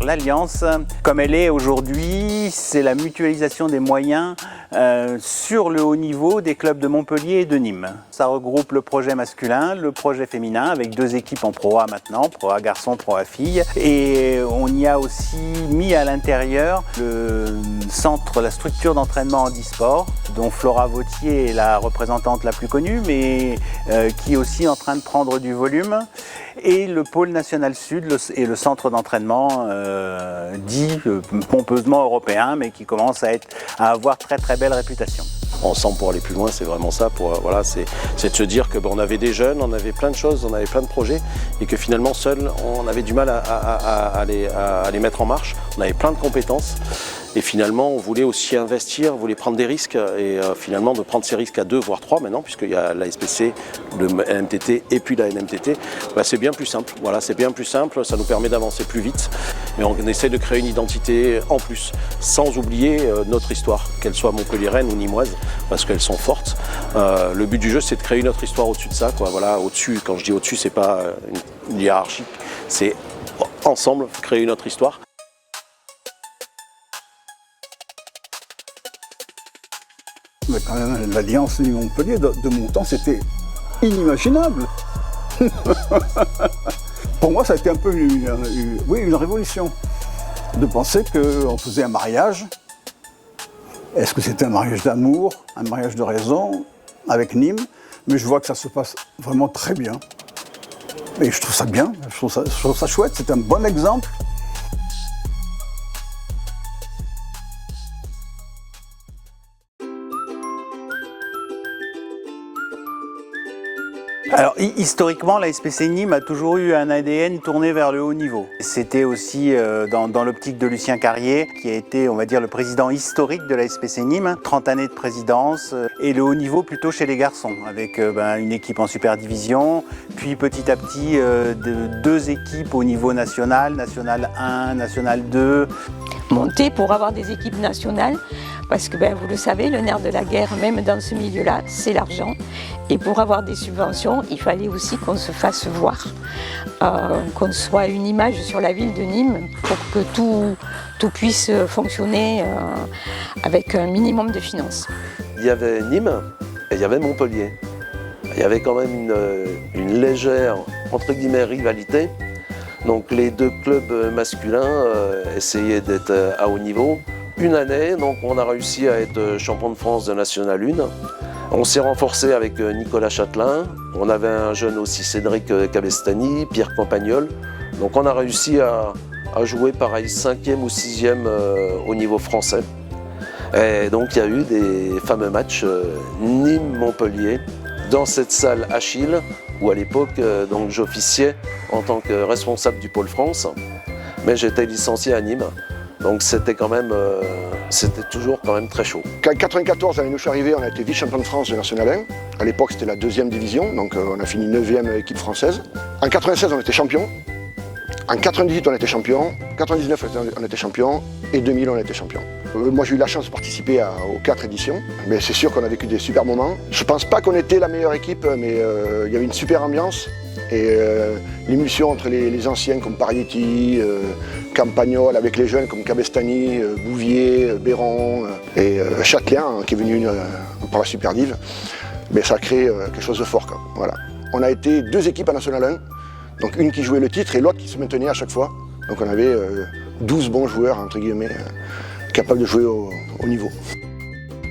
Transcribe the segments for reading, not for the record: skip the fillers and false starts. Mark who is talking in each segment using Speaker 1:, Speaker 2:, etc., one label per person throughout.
Speaker 1: l'Alliance, comme elle est aujourd'hui, c'est la mutualisation des moyens sur le haut niveau des clubs de Montpellier et de Nîmes. Ça regroupe le projet masculin, le projet féminin, avec 2 équipes en Pro A maintenant, Pro A garçon, Pro A filles. Et on y a aussi mis à l'intérieur le centre, la structure d'entraînement handisport, dont Flora Vautier est la représentante la plus connue, mais qui est aussi en train de prendre du volume. Et le pôle national sud et le centre d'entraînement dit pompeusement européen, mais qui commence à avoir très très belle réputation.
Speaker 2: Ensemble pour aller plus loin, c'est vraiment ça. Voilà, c'est de se dire que on avait des jeunes, on avait plein de choses, on avait plein de projets, et que finalement seul, on avait du mal à les mettre en marche. On avait plein de compétences. Et finalement, on voulait aussi investir, on voulait prendre des risques, et finalement de prendre ces risques à 2 voire 3 maintenant, puisqu'il y a la SPC, le NMTT et puis la NMTT, c'est bien plus simple. Voilà, c'est bien plus simple, ça nous permet d'avancer plus vite. Mais on essaie de créer une identité en plus, sans oublier notre histoire, qu'elle soit montpelliéraine ou nîmoise, parce qu'elles sont fortes. Le but du jeu, c'est de créer notre histoire au-dessus de ça, quoi. Voilà, au-dessus, quand je dis au-dessus, c'est pas une hiérarchie, c'est ensemble créer notre histoire.
Speaker 3: Mais quand même, l'Alliance Montpellier de mon temps, c'était inimaginable. Pour moi, ça a été un peu une révolution. De penser qu'on faisait un mariage. Est-ce que c'était un mariage d'amour, un mariage de raison, avec Nîmes? Mais je vois que ça se passe vraiment très bien. Et je trouve ça bien, je trouve ça chouette, c'est un bon exemple.
Speaker 1: Alors historiquement, la SPC Nîmes a toujours eu un ADN tourné vers le haut niveau. C'était aussi dans l'optique de Lucien Carrier, qui a été, on va dire, le président historique de la SPC Nîmes, 30 années de présidence, et le haut niveau plutôt chez les garçons, avec une équipe en super division, puis petit à petit 2 équipes au niveau national, national 1, national 2.
Speaker 4: Monter pour avoir des équipes nationales, parce que vous le savez, le nerf de la guerre, même dans ce milieu-là, c'est l'argent. Et pour avoir des subventions, il fallait aussi qu'on se fasse voir, qu'on soit une image sur la ville de Nîmes pour que tout puisse fonctionner avec un minimum de finances.
Speaker 2: Il y avait Nîmes et il y avait Montpellier. Il y avait quand même une légère, entre guillemets, rivalité. Donc les 2 clubs masculins essayaient d'être à haut niveau. Une année, donc on a réussi à être champion de France de National 1. On s'est renforcé avec Nicolas Châtelain. On avait un jeune aussi, Cédric Cabestany, Pierre Campagnol. Donc on a réussi à jouer pareil 5e ou 6e au niveau français. Et donc il y a eu des fameux matchs Nîmes-Montpellier dans cette salle Achille, où à l'époque j'officiais en tant que responsable du pôle France, mais j'étais licencié à Nîmes. Donc c'était toujours quand même très chaud.
Speaker 5: En 1994, l'année où je suis arrivé, on a été vice-champion de France de National 1. À l'époque, c'était la 2e division, donc on a fini 9e équipe française. En 1996, on était champion. En 1998, on était champion. En 1999, on était champion. Et 2000, on était champion. Moi, j'ai eu la chance de participer aux 4 éditions. Mais c'est sûr qu'on a vécu des super moments. Je ne pense pas qu'on était la meilleure équipe, mais il y avait une super ambiance. Et l'émulsion entre les anciens comme Parietti, Campagnol, avec les jeunes comme Cabestany, Bouvier, Béron et Châtelain, qui est venu par la Super Div, mais ça a créé quelque chose de fort, quoi. Voilà. On a été 2 équipes à National 1, donc une qui jouait le titre et l'autre qui se maintenait à chaque fois. Donc on avait 12 bons joueurs, entre guillemets, capables de jouer au niveau.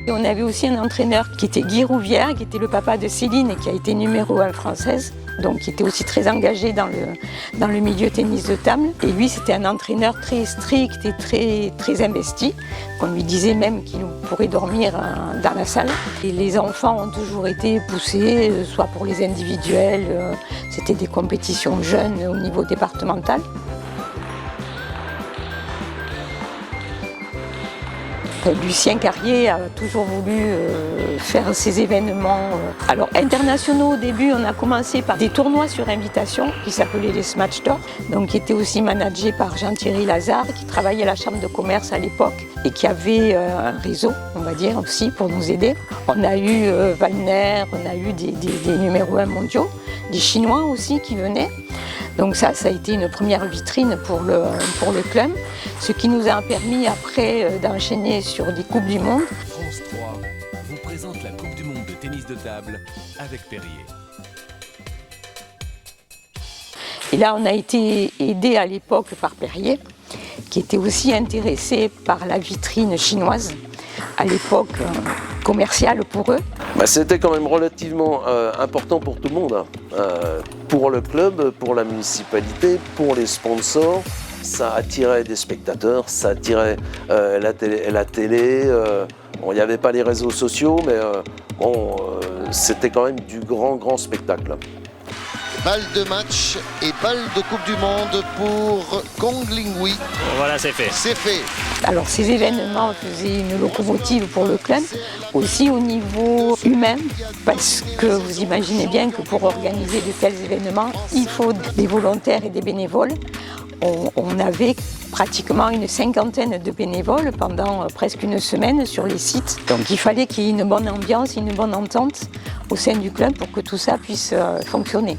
Speaker 4: Et on avait aussi un entraîneur qui était Guy Rouvière, qui était le papa de Céline et qui a été numéro 1 française, donc qui était aussi très engagé dans le milieu tennis de table. Et lui, c'était un entraîneur très strict et très investi, qu'on lui disait même qu'il pourrait dormir dans la salle. Et les enfants ont toujours été poussés, soit pour les individuels, c'était des compétitions jeunes au niveau départemental. Lucien Carrier a toujours voulu faire ces événements. Alors internationaux au début, on a commencé par des tournois sur invitation qui s'appelaient les Smash d'Or, donc qui étaient aussi managés par Jean-Thierry Lazare, qui travaillait à la Chambre de commerce à l'époque et qui avait un réseau, on va dire, aussi pour nous aider. On a eu Wallner, on a eu des numéros 1 mondiaux, des Chinois aussi qui venaient. Donc ça a été une première vitrine pour le club, ce qui nous a permis après d'enchaîner sur des Coupes du Monde.
Speaker 6: France 3 vous présente la Coupe du Monde de tennis de table avec Perrier.
Speaker 4: Et là, on a été aidé à l'époque par Perrier, qui était aussi intéressé par la vitrine chinoise, à l'époque commerciale pour eux.
Speaker 2: C'était quand même relativement important pour tout le monde, pour le club, pour la municipalité, pour les sponsors. Ça attirait des spectateurs, ça attirait la télé. Il n'y avait pas les réseaux sociaux, mais c'était quand même du grand spectacle.
Speaker 7: Balle de match et balle de Coupe du Monde pour Kong Linghui.
Speaker 8: Voilà, c'est fait.
Speaker 7: C'est fait.
Speaker 4: Alors ces événements faisaient une locomotive pour le club, aussi au niveau humain, parce que vous imaginez bien que pour organiser de tels événements, il faut des volontaires et des bénévoles. On avait pratiquement une cinquantaine de bénévoles pendant presque une semaine sur les sites. Donc il fallait qu'il y ait une bonne ambiance, une bonne entente au sein du club pour que tout ça puisse fonctionner.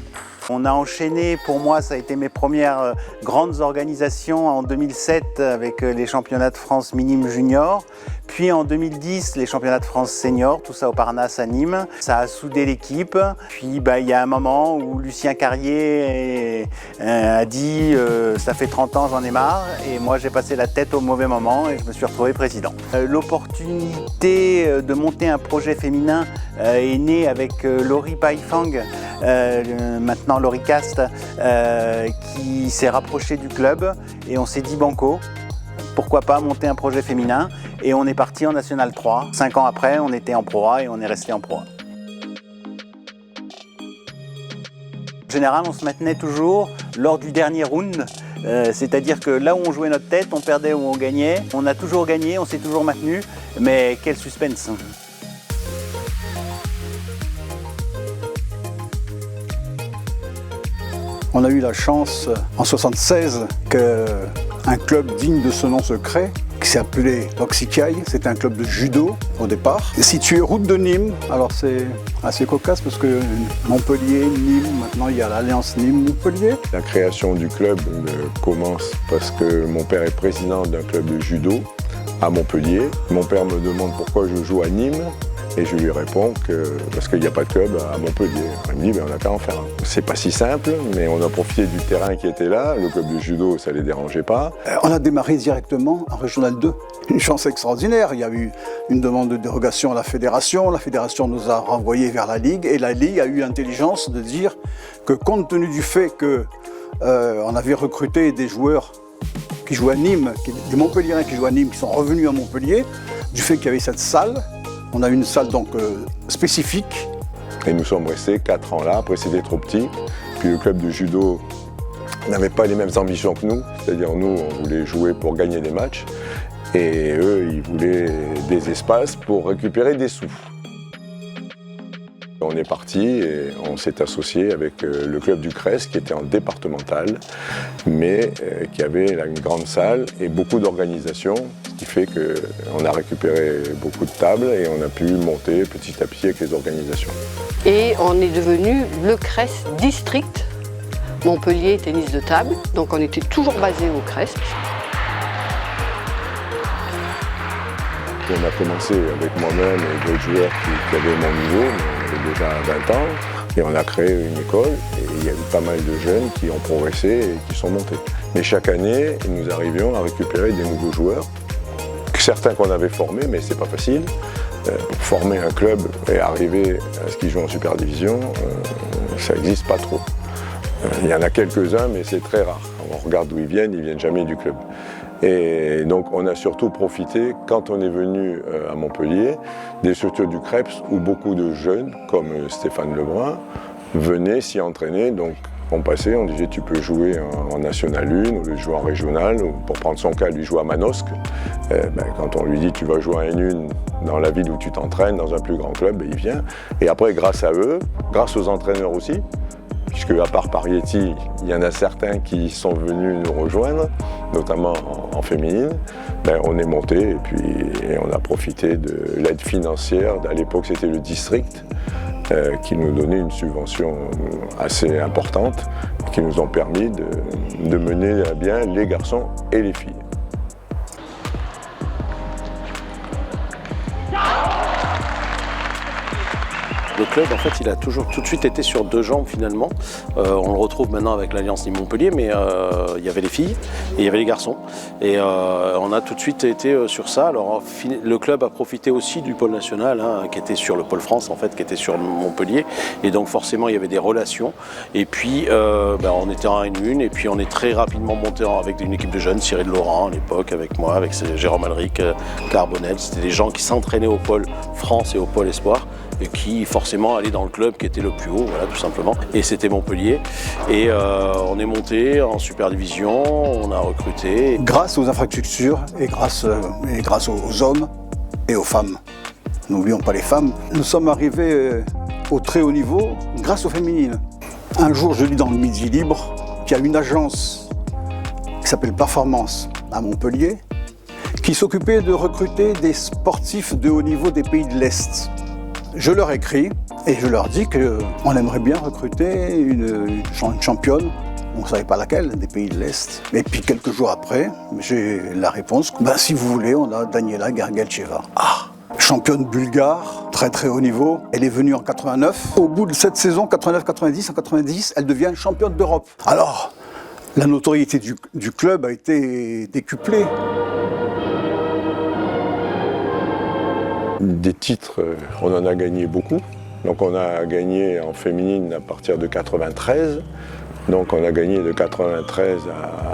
Speaker 1: On a enchaîné, pour moi ça a été mes premières grandes organisations en 2007 avec les championnats de France minimes juniors, puis en 2010 les championnats de France seniors, tout ça au Parnasse à Nîmes. Ça a soudé l'équipe, puis il y a un moment où Lucien Carrier a dit ça fait 30 ans j'en ai marre, et moi j'ai passé la tête au mauvais moment et je me suis retrouvé président. L'opportunité de monter un projet féminin est née avec Laurie Paifang, maintenant Laurie Cast, qui s'est rapproché du club, et on s'est dit banco, pourquoi pas monter un projet féminin, et on est parti en National 3. 5 ans après, on était en Pro A et on est resté en Pro A. En général, on se maintenait toujours lors du dernier round, c'est-à-dire que là où on jouait notre tête, on perdait ou on gagnait. On a toujours gagné, on s'est toujours maintenu, mais quel suspense!
Speaker 3: On a eu la chance en 1976 qu'un club digne de ce nom se crée, qui s'appelait l'Oxikai. C'était un club de judo au départ. Situé route de Nîmes, alors c'est assez cocasse parce que Montpellier, Nîmes, maintenant il y a l'Alliance Nîmes-Montpellier.
Speaker 9: La création du club commence parce que mon père est président d'un club de judo à Montpellier. Mon père me demande pourquoi je joue à Nîmes. Et je lui réponds que parce qu'il n'y a pas de club à Montpellier. Il me dit on n'a qu'à en faire un. C'est pas si simple, mais on a profité du terrain qui était là. Le club de judo, ça ne les dérangeait pas.
Speaker 3: On a démarré directement en Régional 2. Une chance extraordinaire. Il y a eu une demande de dérogation à la fédération. La fédération nous a renvoyés vers la Ligue. Et la Ligue a eu l'intelligence de dire que compte tenu du fait qu'on avait recruté des joueurs qui jouaient à Nîmes, des Montpelliérains qui jouent à Nîmes, qui sont revenus à Montpellier, du fait qu'il y avait cette salle, on a une salle donc spécifique.
Speaker 9: Et nous sommes restés 4 ans là, après c'était trop petit. Puis le club de judo n'avait pas les mêmes ambitions que nous, c'est-à-dire nous on voulait jouer pour gagner des matchs et eux ils voulaient des espaces pour récupérer des sous. On est parti et on s'est associé avec le club du Crest qui était en départemental, mais qui avait là, une grande salle et beaucoup d'organisations, ce qui fait qu'on a récupéré beaucoup de tables et on a pu monter petit à petit avec les organisations.
Speaker 10: Et on est devenu le Crest District Montpellier tennis de table, donc on était toujours basé au Crest.
Speaker 9: On a commencé avec moi-même et d'autres joueurs qui avaient mon niveau, mais on avait déjà 20 ans, et on a créé une école, et il y a eu pas mal de jeunes qui ont progressé et qui sont montés. Mais chaque année, nous arrivions à récupérer des nouveaux joueurs, certains qu'on avait formés, mais c'est pas facile. Pour former un club et arriver à ce qu'ils jouent en Super Division, ça n'existe pas trop. Il y en a quelques-uns, mais c'est très rare. On regarde d'où ils viennent jamais du club. Et donc on a surtout profité, quand on est venu à Montpellier, des structures du Creps où beaucoup de jeunes, comme Stéphane Lebrun, venaient s'y entraîner. Donc on passait, on disait tu peux jouer en National 1 ou jouer en Régional, ou pour prendre son cas, lui jouer à Manosque. Quand on lui dit tu vas jouer à N1 dans la ville où tu t'entraînes, dans un plus grand club, il vient. Et après grâce à eux, grâce aux entraîneurs aussi, puisque à part Parietti, il y en a certains qui sont venus nous rejoindre, notamment en féminine, on est monté et puis on a profité de l'aide financière. À l'époque, c'était le district, qui nous donnaient une subvention assez importante, qui nous ont permis de mener à bien les garçons et les filles.
Speaker 2: Le club, en fait, il a toujours tout de suite été sur deux jambes finalement. On le retrouve maintenant avec l'Alliance Nîmes-Montpellier, mais il y avait les filles et il y avait les garçons. Et on a tout de suite été sur ça. Alors, le club a profité aussi du pôle national, qui était sur le pôle France, en fait, qui était sur Montpellier. Et donc, forcément, il y avait des relations. Et puis, on était en N1 et puis on est très rapidement monté avec une équipe de jeunes, Cyril Laurent à l'époque, avec moi, avec Jérôme Alric, Carbonel. C'était des gens qui s'entraînaient au pôle France et au pôle Espoir, et qui forcément allaient dans le club qui était le plus haut, voilà, tout simplement. Et c'était Montpellier. Et on est monté en super division, on a recruté.
Speaker 3: Grâce aux infrastructures et grâce aux hommes et aux femmes. N'oublions pas les femmes. Nous sommes arrivés au très haut niveau grâce aux féminines. Un jour, je lis dans le Midi Libre qu'il y a une agence qui s'appelle Performance à Montpellier qui s'occupait de recruter des sportifs de haut niveau des pays de l'Est. Je leur écris et je leur dis qu'on aimerait bien recruter une championne, on ne savait pas laquelle, des pays de l'Est. Et puis quelques jours après, j'ai la réponse, si vous voulez, on a Daniela Gargalcheva. Championne bulgare, très très haut niveau. Elle est venue en 89. Au bout de cette saison, 89-90, en 90, elle devient championne d'Europe. Alors, la notoriété du club a été décuplée.
Speaker 9: Des titres, on en a gagné beaucoup. Donc on a gagné en féminine à partir de 93. Donc on a gagné de 93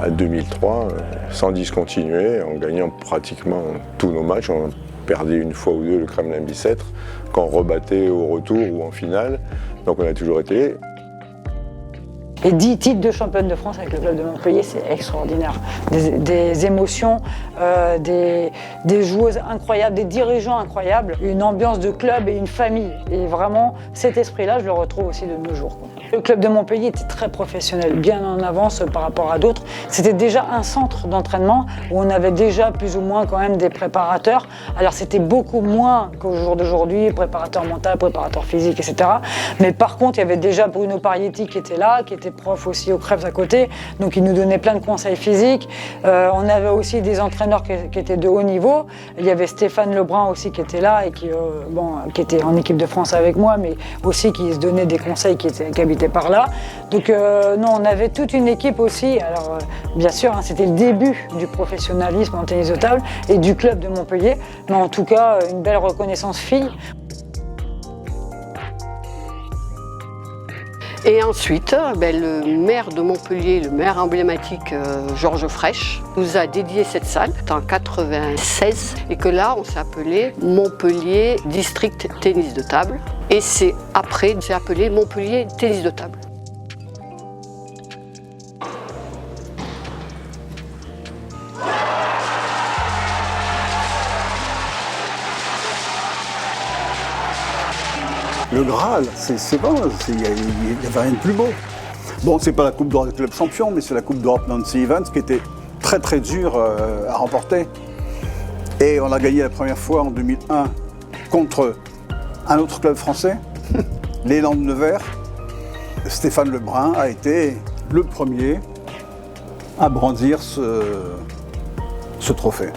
Speaker 9: à 2003 sans discontinuer, en gagnant pratiquement tous nos matchs. On perdait une fois ou deux le Kremlin-Bicêtre, qu'on rebattait au retour ou en finale. Donc on a toujours été.
Speaker 8: Et 10 titres de championne de France avec le club de Montpellier, c'est extraordinaire. Des émotions, des joueuses incroyables, des dirigeants incroyables, une ambiance de club et une famille. Et vraiment, cet esprit-là, je le retrouve aussi de nos jours. Le club de Montpellier était très professionnel, bien en avance par rapport à d'autres. C'était déjà un centre d'entraînement où on avait déjà plus ou moins quand même des préparateurs. Alors c'était beaucoup moins qu'au jour d'aujourd'hui, préparateur mental, préparateur physique, etc. Mais par contre, il y avait déjà Bruno Parietti qui était là, qui était prof aussi au Krebs à côté, donc il nous donnait plein de conseils physiques. On avait aussi des entraîneurs qui étaient de haut niveau. Il y avait Stéphane Lebrun aussi qui était là et qui était en équipe de France avec moi, mais aussi qui se donnait des conseils qui habitaient par là. Donc non, on avait toute une équipe aussi. Alors bien sûr, c'était le début du professionnalisme en tennis de table et du club de Montpellier, mais en tout cas une belle reconnaissance fille.
Speaker 10: Et ensuite, le maire de Montpellier, le maire emblématique Georges Frêche, nous a dédié cette salle en 1996 et que là, on s'est appelé Montpellier District Tennis de Table. Et c'est après, c'est appelé Montpellier Tennis de Table.
Speaker 3: Le Graal, c'est bon, il n'y avait rien de plus beau. Bon, c'est pas la Coupe d'Europe du club champion, mais c'est la Coupe d'Europe Nancy Events qui était très très dure à remporter. Et on a gagné la première fois en 2001 contre un autre club français, l'Élan de Nevers. Stéphane Lebrun a été le premier à brandir ce trophée.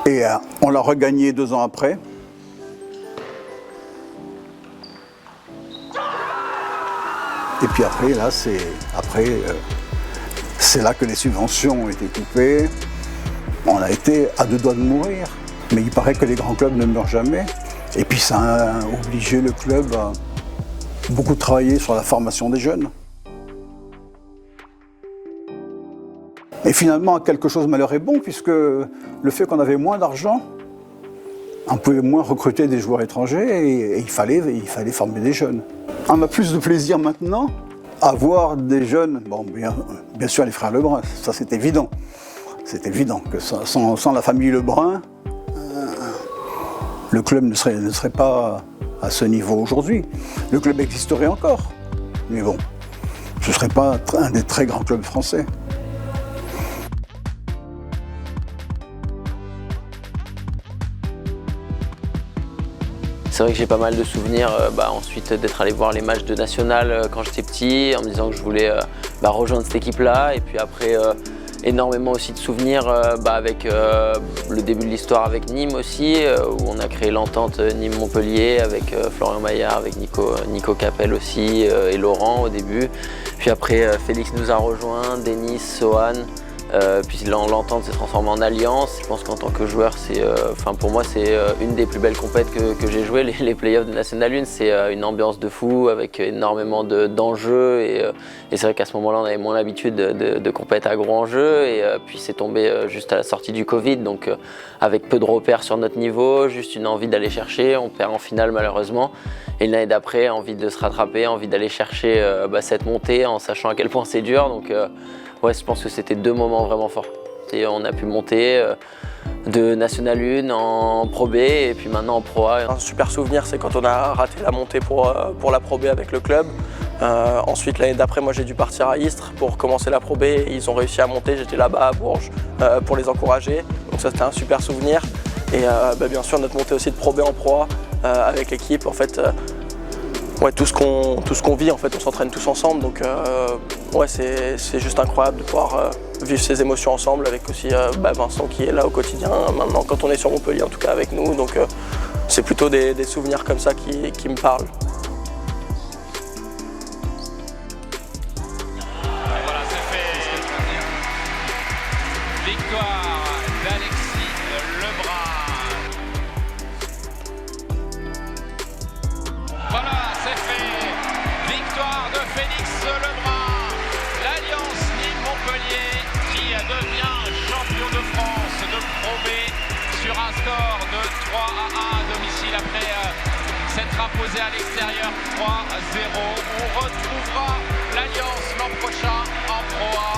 Speaker 3: Et on l'a regagné 2 ans après. Et puis après, là, c'est là que les subventions ont été coupées. On a été à 2 doigts de mourir. Mais il paraît que les grands clubs ne meurent jamais. Et puis ça a obligé le club à beaucoup travailler sur la formation des jeunes. Et finalement, quelque chose malheur est bon, puisque le fait qu'on avait moins d'argent, on pouvait moins recruter des joueurs étrangers et il fallait former des jeunes. On a plus de plaisir maintenant avoir des jeunes, bon, bien sûr les frères Lebrun, ça c'est évident. C'est évident que sans la famille Lebrun, le club ne serait pas à ce niveau aujourd'hui. Le club existerait encore, mais bon, ce ne serait pas un des très grands clubs français.
Speaker 11: C'est vrai que j'ai pas mal de souvenirs ensuite d'être allé voir les matchs de National quand j'étais petit, en me disant que je voulais rejoindre cette équipe-là. Et puis après, énormément aussi de souvenirs avec le début de l'histoire avec Nîmes aussi, où on a créé l'entente Nîmes-Montpellier avec Florian Maillard, avec Nico Capel aussi et Laurent au début. Puis après, Félix nous a rejoints, Denis, Sohan. Puis l'entente s'est transformée en alliance. Je pense qu'en tant que joueur, pour moi, c'est une des plus belles compètes que j'ai jouées. Les playoffs de National 1, c'est une ambiance de fou avec énormément d'enjeux. Et c'est vrai qu'à ce moment-là, on avait moins l'habitude de compètes à gros enjeux. Et puis c'est tombé juste à la sortie du Covid, donc avec peu de repères sur notre niveau, juste une envie d'aller chercher. On perd en finale malheureusement. Et l'année d'après, envie de se rattraper, envie d'aller chercher cette montée en sachant à quel point c'est dur. Donc, ouais, je pense que c'était 2 moments vraiment forts. Et on a pu monter de National 1 en Pro B et puis maintenant en Pro A.
Speaker 12: Un super souvenir, c'est quand on a raté la montée pour la Pro B avec le club. Ensuite, l'année d'après, moi j'ai dû partir à Istres pour commencer la Pro B. Ils ont réussi à monter, j'étais là-bas à Bourges pour les encourager. Donc ça, c'était un super souvenir. Et bien sûr, notre montée aussi de Pro B en Pro A avec l'équipe. En fait, ouais, tout ce qu'on vit, en fait, on s'entraîne tous ensemble, donc ouais, c'est juste incroyable de pouvoir vivre ces émotions ensemble avec aussi Vincent qui est là au quotidien maintenant quand on est sur Montpellier, en tout cas avec nous, donc c'est plutôt des souvenirs comme ça qui me parlent.
Speaker 13: Et voilà, c'est fait. Victoire d'Alexis Lebrun. Voilà, c'est fait. Victoire de Félix Lebrun. L'Alliance Nîmes-Montpellier qui devient champion de France de Pro B sur un score de 3-1 à domicile après s'être imposé à l'extérieur 3-0. On retrouvera l'Alliance l'an prochain en Pro A.